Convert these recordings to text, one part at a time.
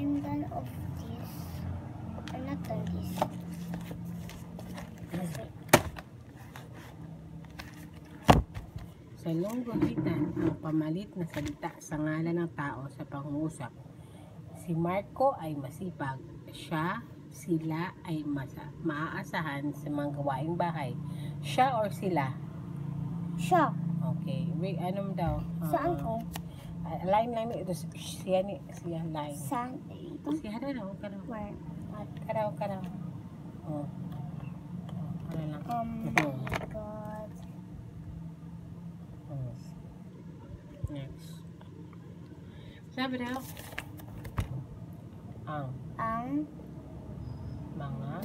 I'm done of this. I'm not done this. Sa lungguhitan ang pamalit na salita sa ngalan ng tao sa pangungusap. Si Marco ay masipag. Siya, sila ay maaasahan sa mga gawaing bahay. Siya or sila? Siya. Okay. Wait, anong daw? Saan ko? Line lang ito. Siya line. Saan? Ito? Siya na daw. Where? Karaw. Oh. Ano lang. My God. Next. Sabi daw. Ang Mga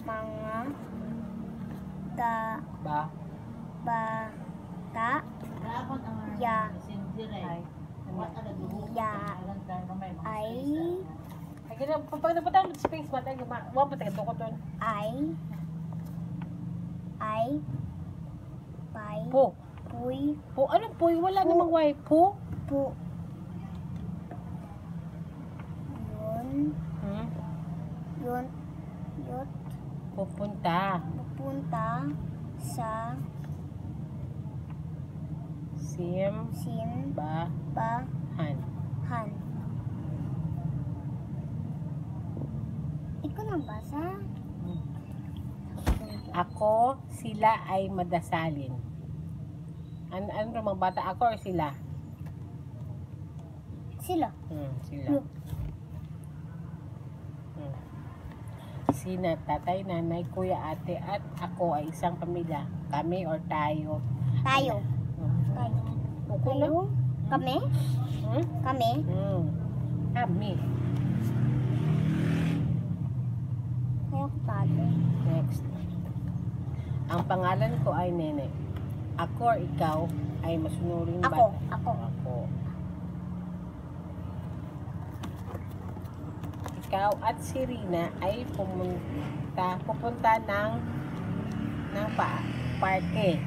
bata ya ay kaya pag napatang space ba tayo wala pa tayo doon ay po anong puy wala namang way po yun pupunta sa simbahan. Ikaw nang basa? Ako, sila ay madasalin. Ano mga bata? Ako or sila? Sila. Sila. Sina, tatay, nanay, kuya, ate, at ako ay isang pamilya. Kami or tayo. Tayo. Kami? Kami? Kami. Kaya ko tayo. Next. Ang pangalan ko ay Nene. Ako or ikaw ay masunuring Ako. Ikaw at si Rina ay pupunta ng parke.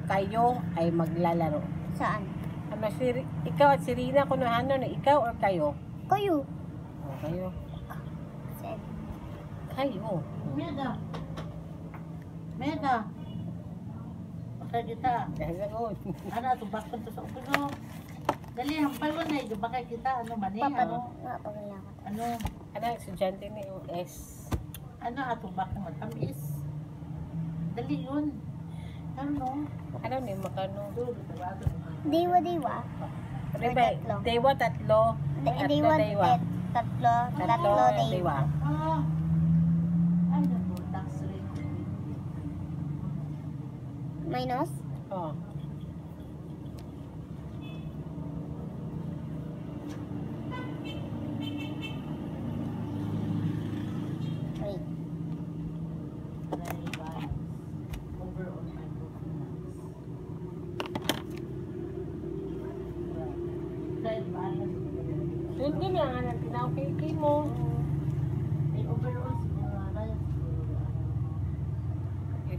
Kayo ay maglalaro. Saan? Ikaw at si Rina, kung ano na, ikaw or kayo? Kayo. Kayo. Kayo. Meda. Bakit kita? Sagot. Ano, tubak pa sa ulo. Dali, hampay mo na. Bakit kita? Ano, mani? Ano? Ano, estudyante ni US. Ano, atubak na matamis. Dali yun. Ano? Ano ni, makano? Diwa. Dewa, tatlo. Tatlo, diwa. Ay, nabutak sila. Minus? Oh. Wait. Overall, my Doon din nga nga tinawag mo. may overall siguro.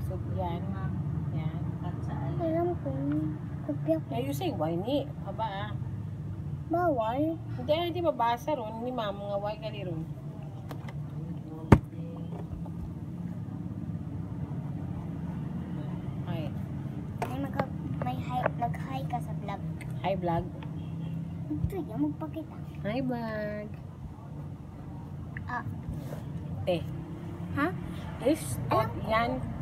So, yan. Alam ko. Kopya ko. Ayusin, why ni? Aba Bawal. Hindi mabasa ron. Ni mama nga why gali ron. Ay. Mag-hi ka sa vlog. Hi vlog. Ito yan, magpakita. Hi vlog. Ah. Ha? Ha? Yan